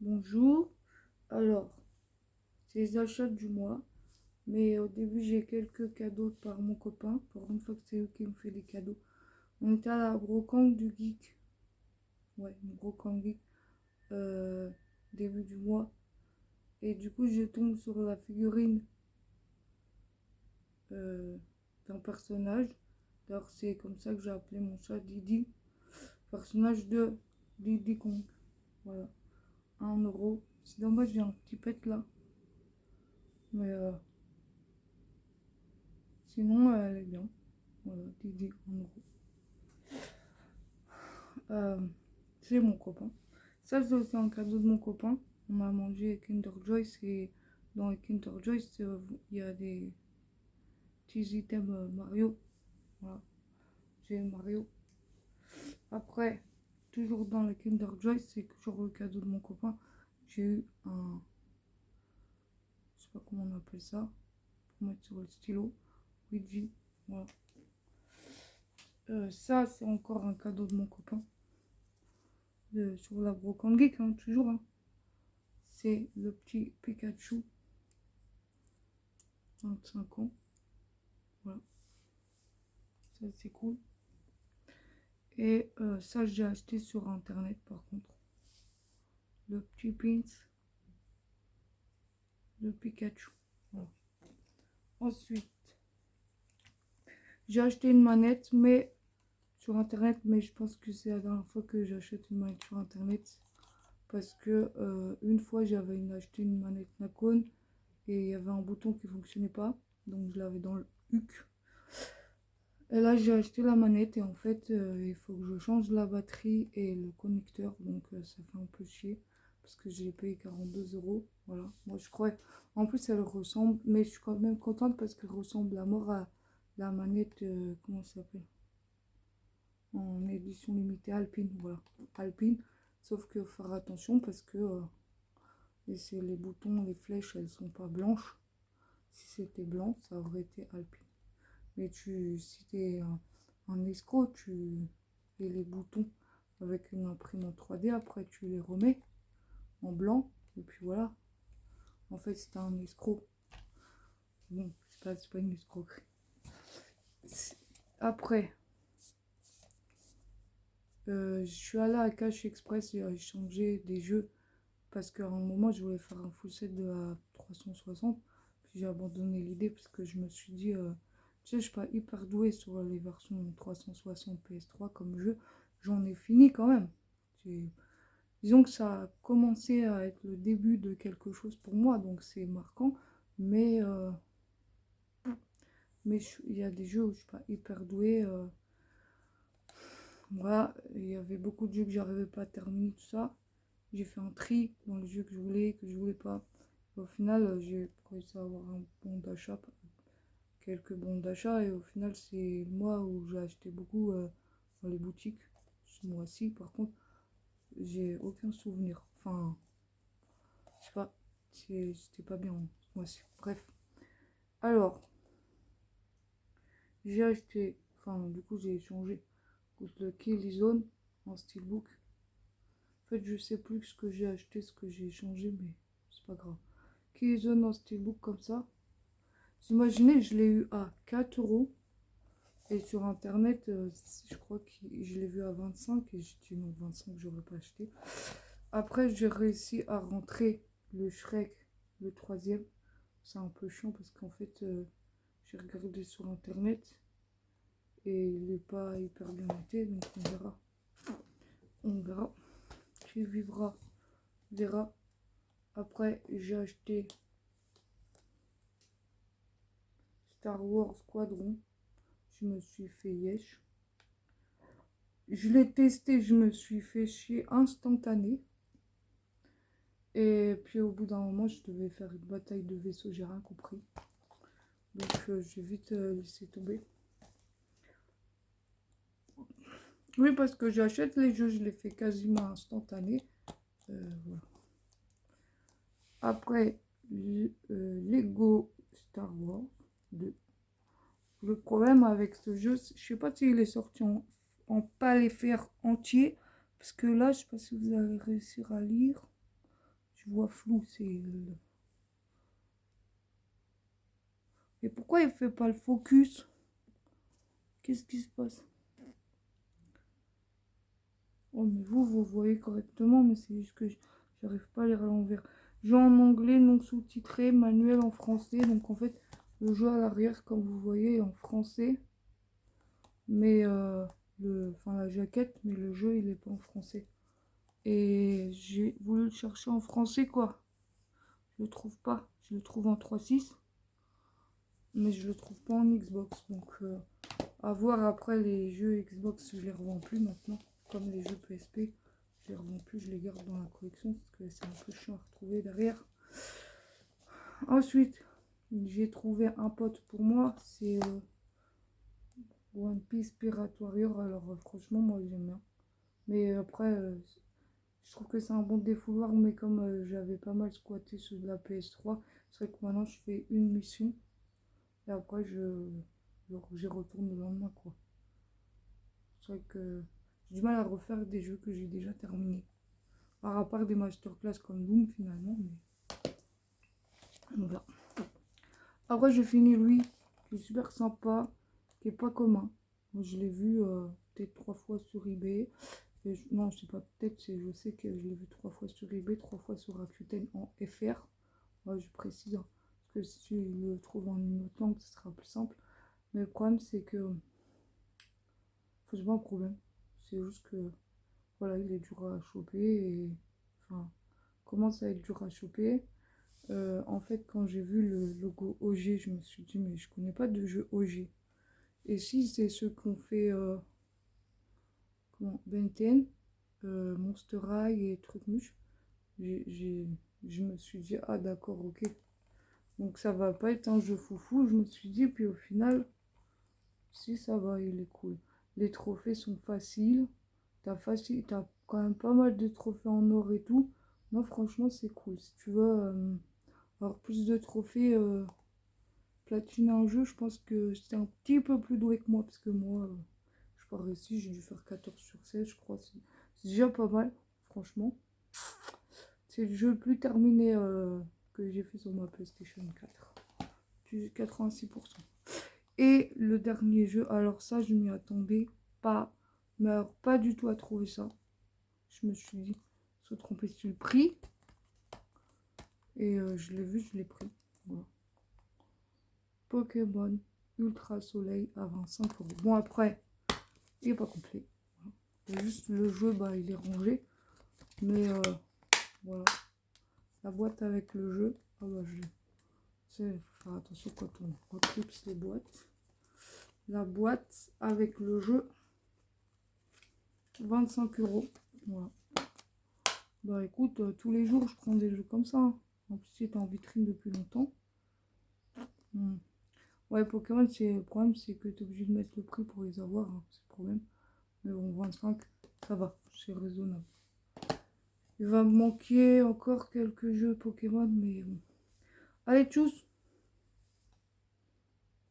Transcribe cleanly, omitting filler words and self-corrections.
Bonjour. Alors, c'est les achats du mois. Mais au début, j'ai quelques cadeaux par mon copain. Pour une fois que c'est eux qui me fait des cadeaux. On était à la brocante du geek. Ouais, une brocante geek. euh, Début du mois. Et du coup, je tombe sur la figurine euh, d'un personnage. D'ailleurs, c'est comme ça que j'ai appelé mon chat Didi. Personnage de Didi Kong. Voilà. 1 euro. C'est dommage, j'ai un petit pet là. Mais sinon, elle est bien. Voilà, Didi 1 euro. Euh, c'est mon copain. Ça, c'est aussi un cadeau de mon copain. On a mangé Kinder Joyce et dans les Kinder Joyce, il y a des petits items Mario. Voilà, j'ai Mario. Après, toujours dans les Kinder Joyce, c'est toujours le cadeau de mon copain. J'ai eu un, je sais pas comment on appelle ça, pour mettre sur le stylo. Luigi. Voilà. Ça, c'est encore un cadeau de mon copain. Sur la brocante geek, hein, toujours. Hein. C'est le petit Pikachu. 25 ans. Voilà, ça c'est cool. Et ça j'ai acheté sur internet par contre. Le petit pins de Pikachu. Voilà. Ensuite, j'ai acheté une manette mais sur internet, mais je pense que c'est la dernière fois que j'achète une manette sur internet. Parce que une fois j'avais acheté une manette Nacon et il y avait un bouton qui fonctionnait pas. Donc je l'avais dans le HUC. Et là j'ai acheté la manette et en fait il faut que je change la batterie et le connecteur, donc ça fait un peu chier parce que j'ai payé 42 €. Voilà, moi je crois, en plus elle ressemble, mais je suis quand même contente parce qu'elle ressemble à mort à la manette, comment ça s'appelle, en édition limitée Alpine, voilà, Alpine, sauf que faut faire attention parce que les boutons, les flèches, elles sont pas blanches. Si c'était blanc ça aurait été Alpine. Mais si t'es un escroc, tu fais les boutons avec une imprimante 3D, après tu les remets en blanc, et puis voilà. En fait, c'est un escroc. Bon, c'est pas une escroquerie. Après, je suis allée à Cash Express et j'ai échangé des jeux parce qu'à un moment, je voulais faire un full set de la 360. Puis j'ai abandonné l'idée parce que je me suis dit, tu sais, je suis pas hyper douée sur les versions 360 PS3 comme jeu. J'en ai fini quand même. Disons que ça a commencé à être le début de quelque chose pour moi, donc c'est marquant. Mais il y a des jeux où je suis pas hyper douée. Voilà, il y avait beaucoup de jeux que j'arrivais pas à terminer, tout ça. J'ai fait un tri dans les jeux que je voulais pas. Au final, j'ai réussi à avoir un bon d'achat, quelques bons d'achat, et au final, c'est le mois où j'ai acheté beaucoup dans les boutiques. Ce mois-ci, par contre, j'ai aucun souvenir. Enfin, je sais pas, c'était pas bien ce mois-ci. Bref. Alors, j'ai acheté, enfin, du coup, j'ai échangé contre le Killzone en steelbook. En fait, je sais plus ce que j'ai acheté, ce que j'ai échangé, mais c'est pas grave. Killzone en steelbook comme ça. Vous imaginez, je l'ai eu à 4 € et sur internet, je crois que je l'ai vu à 25 et j'ai dit non, 25, j'aurais pas acheté. Après, j'ai réussi à rentrer le Shrek, le troisième. C'est un peu chiant parce qu'en fait, j'ai regardé sur internet et il n'est pas hyper bien noté, donc on verra. On verra. Qui vivra, verra. Après, j'ai acheté Star Wars Squadron. Je me suis fait yesh. Je l'ai testé, je me suis fait chier instantané. Et puis au bout d'un moment, je devais faire une bataille de vaisseau, j'ai rien compris. Donc j'ai vite laissé tomber. Oui, parce que j'achète les jeux, je les fais quasiment instantané. Voilà. Après, Lego Star Wars 2. Le problème avec ce jeu, je sais pas s'il est sorti en pas les faire entier. Parce que là, je sais pas si vous allez réussir à lire. Je vois flou, c'est... Et pourquoi il fait pas le focus? Qu'est-ce qui se passe? Oh, mais vous voyez correctement, mais c'est juste que j'arrive pas à lire à l'envers. Jeu en anglais, non sous-titré, manuel en français. Donc en fait, le jeu à l'arrière, comme vous voyez, est en français. Mais enfin, la jaquette, mais le jeu, il est pas en français. Et j'ai voulu le chercher en français, quoi. Je le trouve pas. Je le trouve en 3.6. Mais je le trouve pas en Xbox. Donc à voir après les jeux Xbox, je les revends plus maintenant. Comme les jeux PSP, je les revends plus, je les garde dans la collection parce que c'est un peu chiant à retrouver derrière. Ensuite, j'ai trouvé un pote pour moi, c'est One Piece Pirate Warrior. Alors franchement, moi j'aime bien. Mais après, je trouve que c'est un bon défouloir, mais comme j'avais pas mal squatté sur de la PS3, c'est vrai que maintenant je fais une mission et après j'y retourne le lendemain, quoi. C'est vrai que j'ai du mal à refaire des jeux que j'ai déjà terminés. À part des masterclass comme Doom finalement, mais on verra. Après j'ai fini lui, qui est super sympa, qui est pas commun. Moi, je l'ai vu peut-être 3 fois sur eBay. Non, je sais pas, peut-être, je sais que je l'ai vu 3 fois sur eBay, 3 fois sur Rakuten en FR. Ouais, je précise, hein, parce que si tu le trouves en une autre langue, ce sera plus simple. Mais le problème, c'est que c'est pas un problème. C'est juste que voilà, il est dur à choper et enfin, commence à être dur à choper. En fait, quand j'ai vu le logo OG, je me suis dit, mais je connais pas de jeu OG. Et si c'est ceux qu'on fait comment, Ben 10, Monster High et Trucmuche, je me suis dit, ah d'accord, ok. Donc ça va pas être un jeu foufou, je me suis dit, puis au final, si ça va, il est cool. Les trophées sont faciles, t'as quand même pas mal de trophées en or et tout. Non, franchement, c'est cool. Si tu veux avoir plus de trophées, platiner un jeu, je pense que c'est un petit peu plus doué que moi, parce que moi, je pas réussi, j'ai dû faire 14 sur 16, je crois. C'est déjà pas mal, franchement. C'est le jeu le plus terminé que j'ai fait sur ma PlayStation 4. 86%. Et le dernier jeu, alors ça, je m'y attendais pas, mais alors pas du tout à trouver ça. Je me suis dit, se tromper sur le prix. Et je l'ai vu, je l'ai pris. Voilà. Pokémon Ultra Soleil à 25 euros. Bon, après, il n'est pas complet. Voilà. Juste le jeu, bah, il est rangé. Mais voilà. La boîte avec le jeu. Ah bah, il faut faire attention quand on reclipse les boîtes. La boîte avec le jeu. 25 euros. Voilà. Bah écoute, tous les jours, je prends des jeux comme ça. Hein. En plus, il est en vitrine depuis longtemps. Ouais, Pokémon, le problème, c'est que tu es obligé de mettre le prix pour les avoir. Hein. C'est le problème. Mais bon, 25, ça va. C'est raisonnable. Il va me manquer encore quelques jeux Pokémon, mais bon. Allez, tchuss!